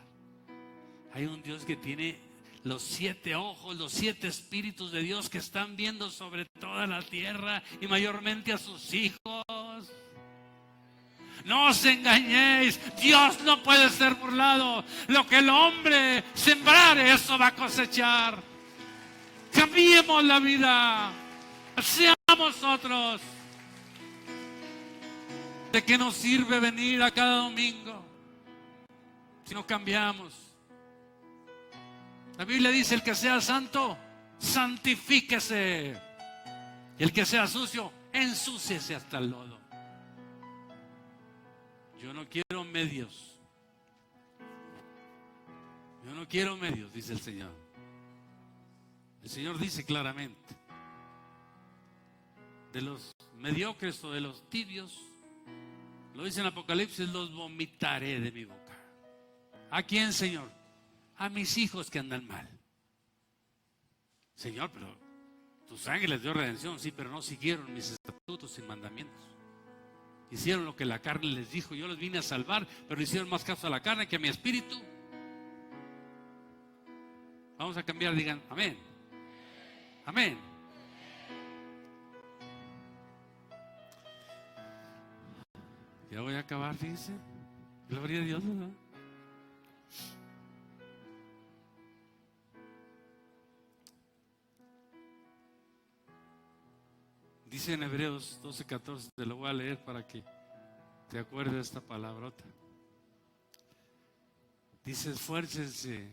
Hay un Dios que tiene los 7 ojos, los 7 espíritus de Dios que están viendo sobre toda la tierra y mayormente a sus hijos. No os engañéis, Dios no puede ser burlado. Lo que el hombre sembrare, eso va a cosechar. Cambiemos la vida. Seamos otros. ¿De qué nos sirve venir a cada domingo si no cambiamos? La Biblia dice: el que sea santo, santifíquese. Y el que sea sucio, ensúciese hasta el lodo. Yo no quiero medios. Yo no quiero medios, dice el Señor. El Señor dice claramente: de los mediocres o de los tibios, lo dice en Apocalipsis, los vomitaré de mi boca. ¿A quién, Señor? A mis hijos que andan mal. Señor, pero tu sangre les dio redención, sí, pero no siguieron mis estatutos y mandamientos. Hicieron lo que la carne les dijo. Yo les vine a salvar, pero le hicieron más caso a la carne que a mi espíritu. Vamos a cambiar, digan amén. Amén. Ya voy a acabar, fíjense. Gloria a Dios, ¿verdad? Dice en Hebreos 12:14, te lo voy a leer para que te acuerdes de esta palabrota. Dice: esfuércense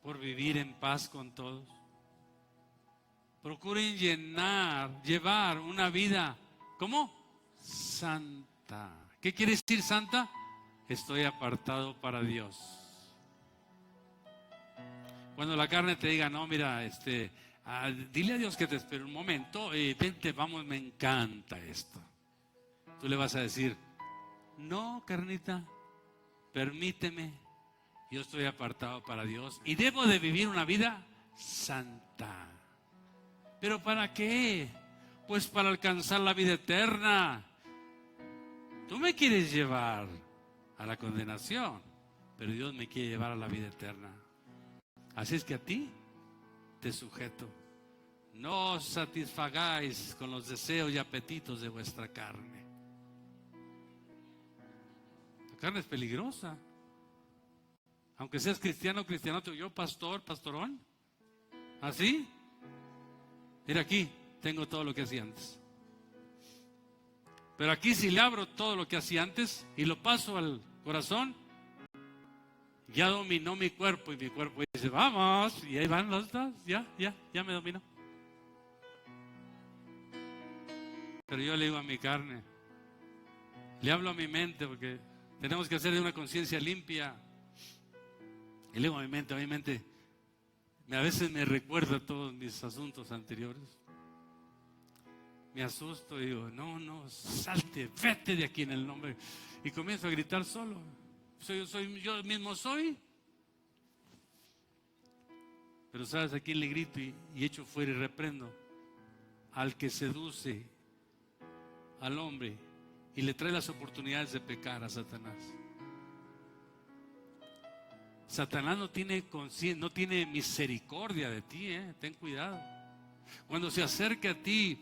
por vivir en paz con todos. Procuren llevar una vida, ¿cómo? Santa. ¿Qué quiere decir santa? Estoy apartado para Dios. Cuando la carne te diga, no, mira, dile a Dios que te espere un momento, vente, vamos, me encanta esto. Tú le vas a decir, no, carnita, permíteme, yo estoy apartado para Dios y debo de vivir una vida santa. ¿Pero para qué? Pues para alcanzar la vida eterna. Tú me quieres llevar a la condenación, pero Dios me quiere llevar a la vida eterna. Así es que a ti te sujeto. No os satisfagáis con los deseos y apetitos de vuestra carne. La carne es peligrosa. Aunque seas cristiano, cristianote, yo pastor, pastorón. ¿Así? Mira, aquí tengo todo lo que hacía antes. Pero aquí si le abro todo lo que hacía antes y lo paso al corazón, ya dominó mi cuerpo y mi cuerpo dice, vamos, y ahí van los dos, ya me dominó. Pero yo le digo a mi carne, le hablo a mi mente, porque tenemos que hacer de una conciencia limpia. Y le digo a mi mente, a veces me recuerda todos mis asuntos anteriores. Me asusto y digo, no, salte, vete de aquí en el nombre. Y comienzo a gritar solo. Yo mismo soy. Pero ¿sabes a quién le grito y echo fuera y reprendo? Al que seduce al hombre y le trae las oportunidades de pecar a Satanás. Satanás no tiene misericordia de ti, ten cuidado. Cuando se acerca a ti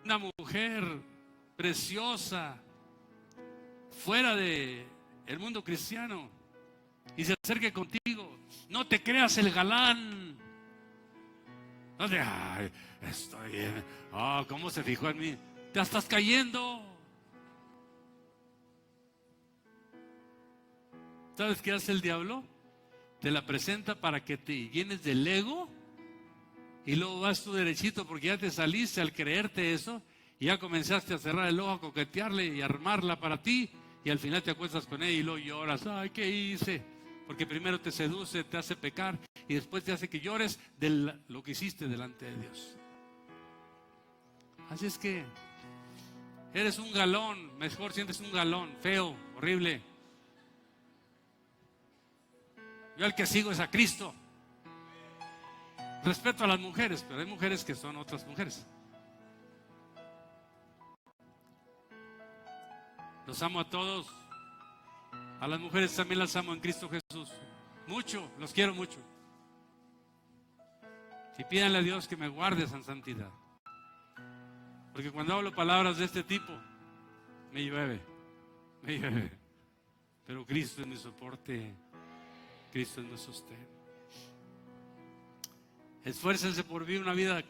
una mujer preciosa fuera de el mundo cristiano y se acerque contigo, no te creas el galán. No te, estoy bien. ¿Cómo se fijó en mí? Te estás cayendo. ¿Sabes qué hace el diablo? Te la presenta para que te llenes del ego y luego vas tú derechito porque ya te saliste al creerte eso y ya comenzaste a cerrar el ojo, a coquetearle y armarla para ti y al final te acuestas con ella y luego lloras. Ay, ¿qué hice? Porque primero te seduce, te hace pecar y después te hace que llores de lo que hiciste delante de Dios. Así es que eres un galón, mejor sientes un galón, feo, horrible. Yo al que sigo es a Cristo. Respeto a las mujeres, pero hay mujeres que son otras mujeres. Los amo a todos. A las mujeres también las amo en Cristo Jesús. Mucho, los quiero mucho. Y pídanle a Dios que me guarde en santidad. Porque cuando hablo palabras de este tipo, me llueve. Pero Cristo es mi soporte. Cristo es mi sostén. Esfuércense por vivir una vida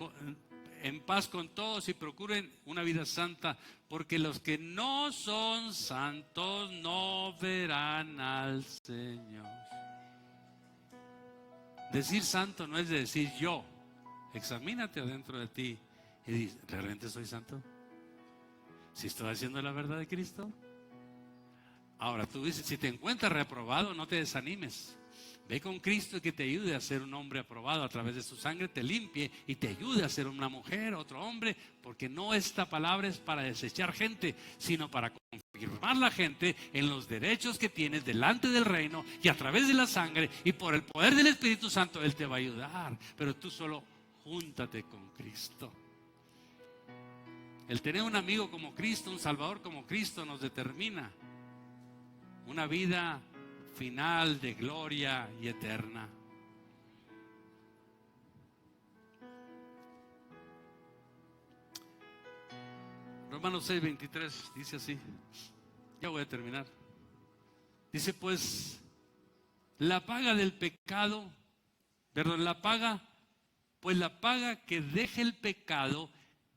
en paz con todos y procuren una vida santa, porque los que no son santos no verán al Señor. Decir santo no es decir yo. Examínate adentro de ti y dices, ¿realmente soy santo? ¿Si estoy haciendo la verdad de Cristo? Ahora tú dices, si te encuentras reprobado, no te desanimes. Ve con Cristo y que te ayude a ser un hombre aprobado a través de su sangre, te limpie y te ayude a ser una mujer, otro hombre, porque no esta palabra es para desechar gente, sino para confirmar la gente en los derechos que tienes delante del reino y a través de la sangre y por el poder del Espíritu Santo Él te va a ayudar, pero tú solo júntate con Cristo. El tener un amigo como Cristo, un Salvador como Cristo nos determina una vida final de gloria y eterna. Romanos 6:23 dice así. Ya voy a terminar. Dice pues, la paga del pecado, la paga que deje el pecado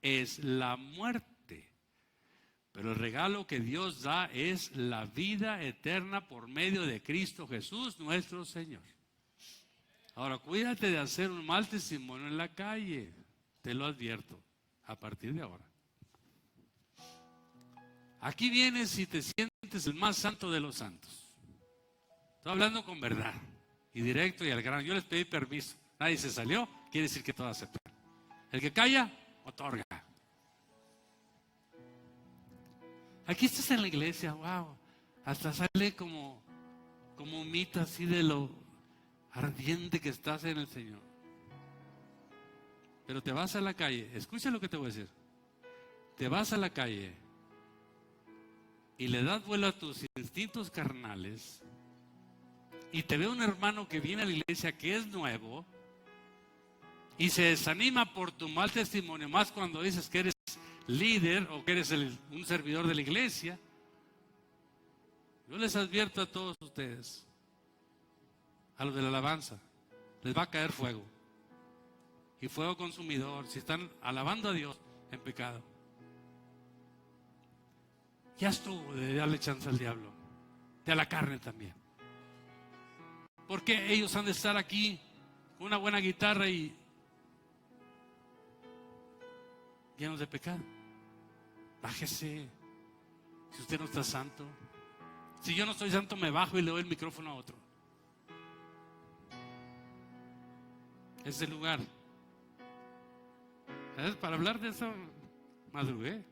es la muerte. Pero el regalo que Dios da es la vida eterna por medio de Cristo Jesús, nuestro Señor. Ahora, cuídate de hacer un mal testimonio en la calle. Te lo advierto, a partir de ahora. Aquí vienes y te sientes el más santo de los santos. Estoy hablando con verdad y directo y al grano. Yo les pedí permiso. Nadie se salió, quiere decir que todo acepta. El que calla, otorga. Aquí estás en la iglesia, wow. Hasta sale como un mito así de lo ardiente que estás en el Señor. Pero te vas a la calle, escucha lo que te voy a decir. Te vas a la calle y le das vuelo a tus instintos carnales y te ve un hermano que viene a la iglesia que es nuevo y se desanima por tu mal testimonio, más cuando dices que eres líder o que eres un servidor de la iglesia. Yo les advierto a todos ustedes, a los de la alabanza, les va a caer fuego y fuego consumidor si están alabando a Dios en pecado. Ya estuvo de darle chance al diablo, de a la carne también. Porque ellos han de estar aquí con una buena guitarra y llenos de pecado. Bájese. Si usted no está santo. Si yo no estoy santo, me bajo y le doy el micrófono a otro. Ese lugar. ¿Sabes? Para hablar de eso, madrugué.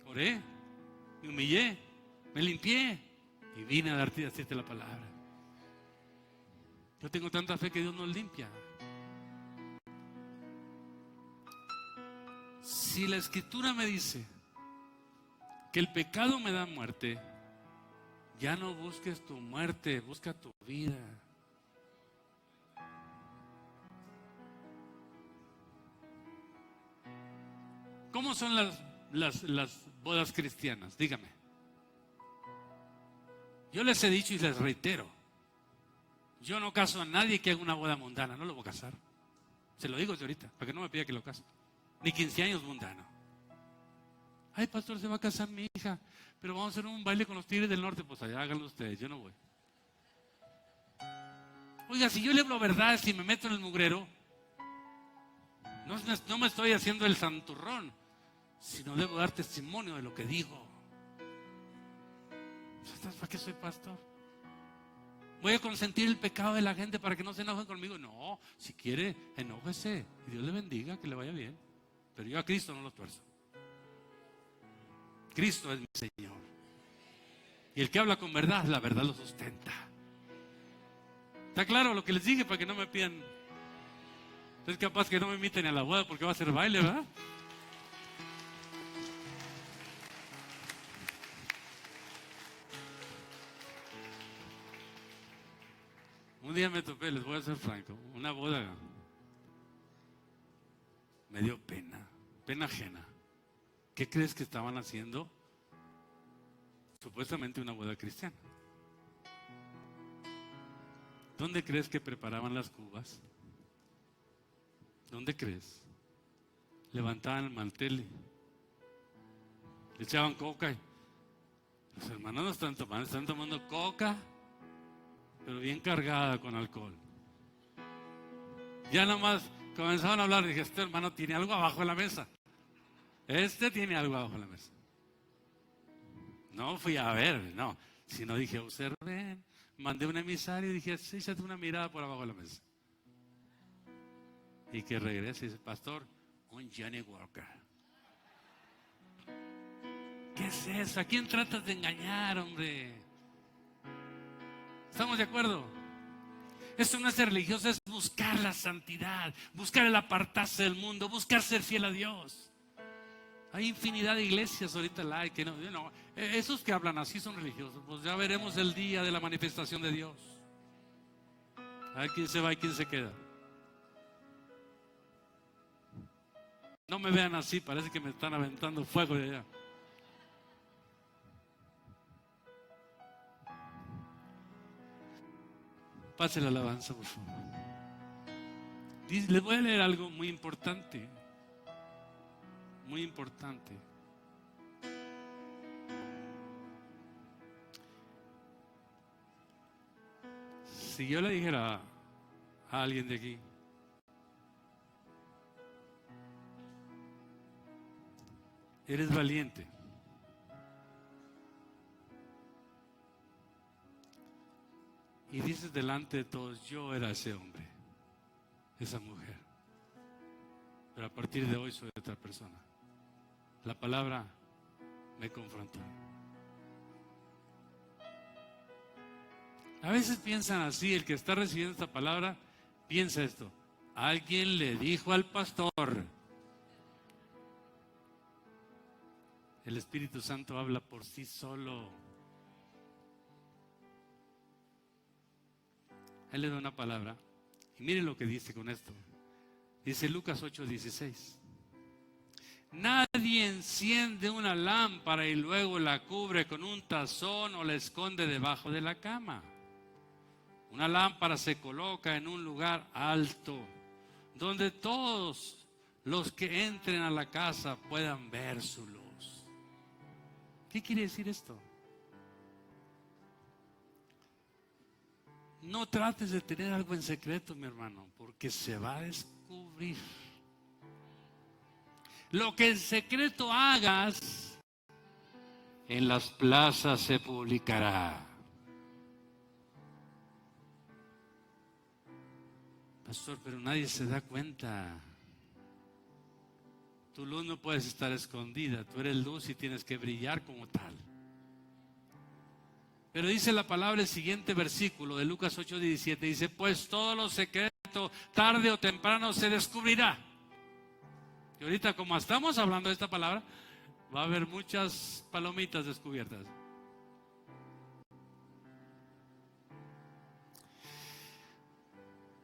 Oré. Me humillé. Me limpié. Y vine a darte y decirte la palabra. Yo tengo tanta fe que Dios nos limpia. Si la Escritura me dice que el pecado me da muerte, ya no busques tu muerte, busca tu vida. ¿Cómo son las bodas cristianas? Dígame. Yo les he dicho y les reitero, yo no caso a nadie que haga una boda mundana, no lo voy a casar. Se lo digo desde ahorita, para que no me pida que lo case. Ni 15 años mundano. Ay, pastor, se va a casar mi hija, pero vamos a hacer un baile con los Tigres del Norte. Pues allá háganlo ustedes, yo no voy. Oiga, si yo le hablo verdad, si me meto en el mugrero, no me estoy haciendo el santurrón, sino debo dar testimonio de lo que digo. ¿Para qué soy pastor? ¿Voy a consentir el pecado de la gente para que no se enojen conmigo? No, si quiere, enójese y Dios le bendiga, que le vaya bien. Pero yo a Cristo no lo tuerzo. Cristo es mi Señor. Y el que habla con verdad, la verdad lo sustenta. ¿Está claro lo que les dije para que no me pidan? Es capaz que no me inviten a la boda porque va a ser baile, ¿verdad? Un día me topé, les voy a ser franco, una boda. Me dio pena ajena. ¿Qué crees que estaban haciendo? Supuestamente una boda cristiana. ¿Dónde crees que preparaban las cubas? ¿Dónde crees? Levantaban el mantel, le echaban coca. Los hermanos no están tomando coca, pero bien cargada con alcohol. Ya nomás comenzaban a hablar, dije, este hermano tiene algo abajo de la mesa. Este tiene algo abajo de la mesa. No fui a ver, no. Sino dije, observen, mandé un emisario y dije, sí, échate una mirada por abajo de la mesa. Y que regrese y dice, pastor, un Johnny Walker. ¿Qué es eso? ¿A quién tratas de engañar, hombre? ¿Estamos de acuerdo? Esto no es ser religioso, es buscar la santidad, buscar el apartarse del mundo, buscar ser fiel a Dios. Hay infinidad de iglesias ahorita que no, esos que hablan así son religiosos. Pues ya veremos el día de la manifestación de Dios. A ver quién se va y quién se queda. No me vean así, parece que me están aventando fuego de allá. Pase la alabanza, por favor. Les voy a leer algo muy importante. muy importante. Si yo le dijera a alguien de aquí, eres valiente, y dices delante de todos, yo era ese hombre, esa mujer, pero a partir de hoy soy otra persona, la palabra me confrontó. A veces piensan así, el que está recibiendo esta palabra piensa esto: alguien le dijo al pastor. El Espíritu Santo habla por sí solo. Él le da una palabra y miren lo que dice con esto. Dice Lucas 8:16. Nadie enciende una lámpara y luego la cubre con un tazón o la esconde debajo de la cama. Una lámpara se coloca en un lugar alto, donde todos los que entren a la casa puedan ver su luz. ¿Qué quiere decir esto? No trates de tener algo en secreto, mi hermano, porque se va a descubrir. Lo que en secreto hagas, en las plazas se publicará. Pastor, pero nadie se da cuenta. Tu luz no puedes estar escondida. Tú eres luz y tienes que brillar como tal. Pero dice la palabra, el siguiente versículo de Lucas 8:17, dice: pues todo lo secreto tarde o temprano se descubrirá. Y ahorita, como estamos hablando de esta palabra, va a haber muchas palomitas descubiertas.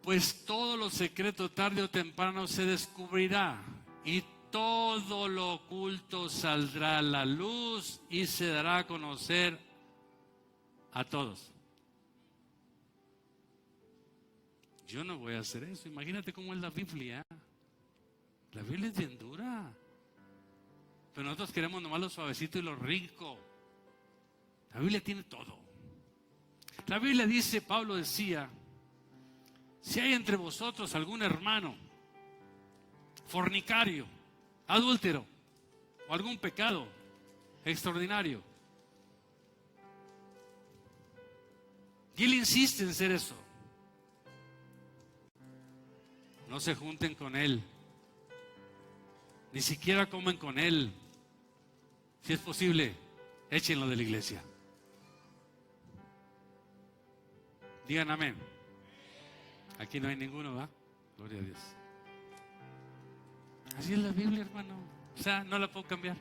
Pues todo lo secreto tarde o temprano se descubrirá, y todo lo oculto saldrá a la luz y se dará a conocer a todos. Yo no voy a hacer eso. Imagínate cómo es la Biblia. La Biblia es bien dura. Pero nosotros queremos nomás lo suavecito y lo rico. La Biblia tiene todo. La Biblia dice, Pablo decía: si hay entre vosotros algún hermano fornicario, adúltero o algún pecado extraordinario, y él insiste en ser eso, no se junten con él, ni siquiera comen con él. Si es posible, échenlo de la iglesia. Digan amén. Aquí no hay ninguno, ¿va? Gloria a Dios. Así es la Biblia, hermano. O sea, no la puedo cambiar.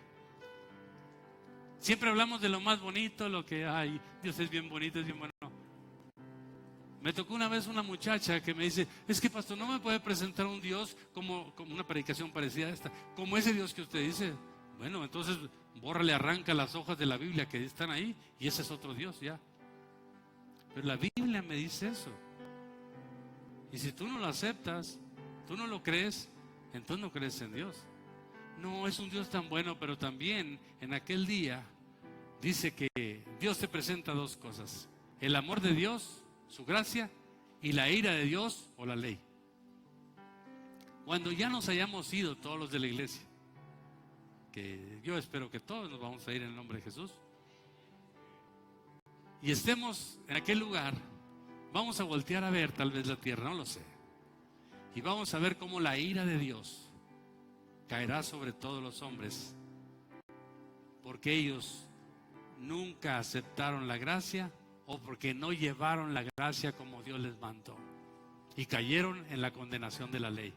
Siempre hablamos de lo más bonito, lo que hay. Dios es bien bonito, es bien bueno. Me tocó una vez una muchacha que me dice: es que, pastor, no me puede presentar un Dios como una predicación parecida a esta, como ese Dios que usted dice. Bueno, entonces bórrale, arranca las hojas de la Biblia que están ahí y ese es otro Dios ya. Pero la Biblia me dice eso. Y si tú no lo aceptas, tú no lo crees, entonces no crees en Dios. No, es un Dios tan bueno, pero también en aquel día dice que Dios te presenta dos cosas: el amor de Dios, su gracia, y la ira de Dios o la ley. Cuando ya nos hayamos ido todos los de la iglesia, que yo espero que todos nos vamos a ir en el nombre de Jesús, y estemos en aquel lugar, vamos a voltear a ver tal vez la tierra, no lo sé, y vamos a ver cómo la ira de Dios caerá sobre todos los hombres, porque ellos nunca aceptaron la gracia o porque no llevaron la gracia como Dios les mandó y cayeron en la condenación de la ley.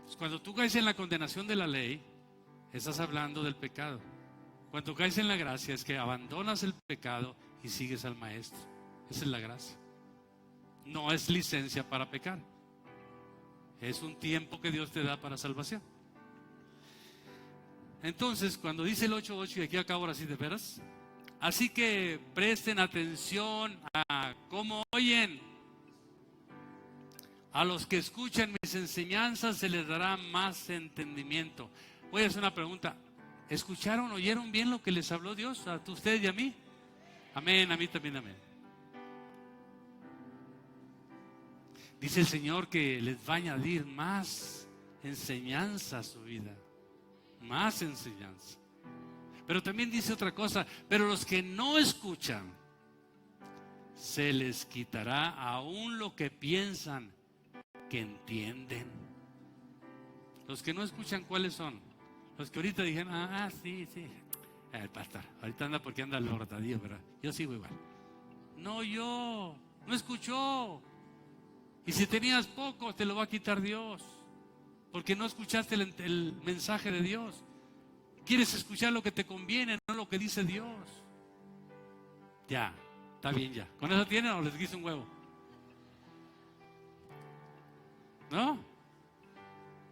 Pues cuando tú caes en la condenación de la ley, estás hablando del pecado. Cuando caes en la gracia es que abandonas el pecado y sigues al Maestro. Esa es la gracia. No es licencia para pecar. Es un tiempo que Dios te da para salvación. Entonces, cuando dice el 8:8, y aquí acabo ahora sí de veras, así que presten atención a cómo oyen. A los que escuchan mis enseñanzas se les dará más entendimiento. Voy a hacer una pregunta. ¿Escucharon, oyeron bien lo que les habló Dios a ustedes y a mí? Amén, a mí también, amén. Dice el Señor que les va a añadir más enseñanza a su vida. Más enseñanza. Pero también dice otra cosa. Pero los que no escuchan, se les quitará aún lo que piensan que entienden. Los que no escuchan, ¿cuáles son? Los que ahorita dijeron, sí. El pastor, ahorita anda porque anda alborotadillo, pero yo sigo igual. No escuchó. Y si tenías poco, te lo va a quitar Dios. Porque no escuchaste el mensaje de Dios. Quieres escuchar lo que te conviene, no lo que dice Dios. Ya, está bien ya. ¿Con eso tienen o les guiso un huevo? ¿No?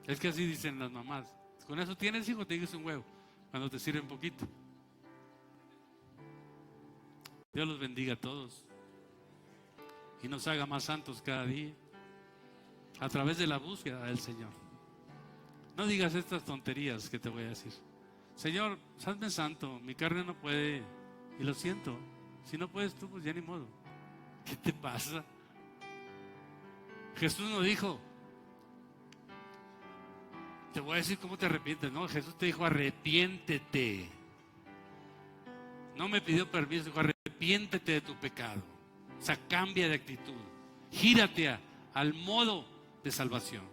Es que así dicen las mamás. ¿Con eso tienes, hijo? Te guiso un huevo. Cuando te sirven poquito. Dios los bendiga a todos. Y nos haga más santos cada día. A través de la búsqueda del Señor. No digas estas tonterías que te voy a decir. Señor, hazme santo, mi carne no puede. Y lo siento. Si no puedes tú, pues ya ni modo. ¿Qué te pasa? Jesús no dijo, te voy a decir cómo te arrepientes. No, Jesús te dijo, arrepiéntete. No me pidió permiso, dijo, arrepiéntete de tu pecado. O sea, cambia de actitud. Gírate al modo de salvación.